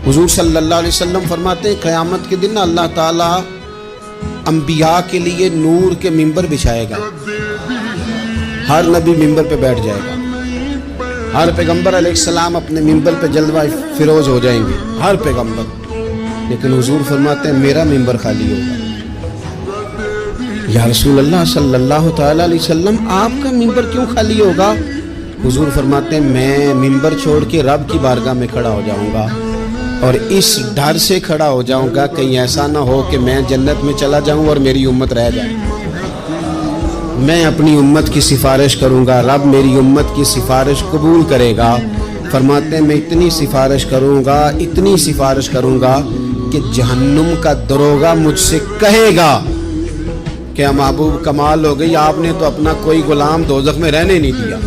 حضور صلی اللہ علیہ وسلم فرماتے ہیں قیامت کے دن اللہ تعالیٰ انبیاء کے لیے نور کے ممبر بچھائے گا، ہر نبی ممبر پہ بیٹھ جائے گا، ہر پیغمبر علیہ السلام اپنے ممبر پہ جلوہ فروز ہو جائیں گے، ہر پیغمبر، لیکن حضور فرماتے ہیں میرا ممبر خالی ہوگا۔ یا رسول اللہ صلی اللہ تعالیٰ علیہ وسلم آپ کا ممبر کیوں خالی ہوگا؟ حضور فرماتے ہیں میں ممبر چھوڑ کے رب کی بارگاہ میں کھڑا ہو جاؤں گا، اور اس ڈر سے کھڑا ہو جاؤں گا کہیں ایسا نہ ہو کہ میں جنت میں چلا جاؤں اور میری امت رہ جائے۔ میں اپنی امت کی سفارش کروں گا، رب میری امت کی سفارش قبول کرے گا۔ فرماتے ہیں میں اتنی سفارش کروں گا، اتنی سفارش کروں گا کہ جہنم کا دروغہ مجھ سے کہے گا کہ محبوب کمال ہو گئی، آپ نے تو اپنا کوئی غلام دوزخ میں رہنے نہیں دیا۔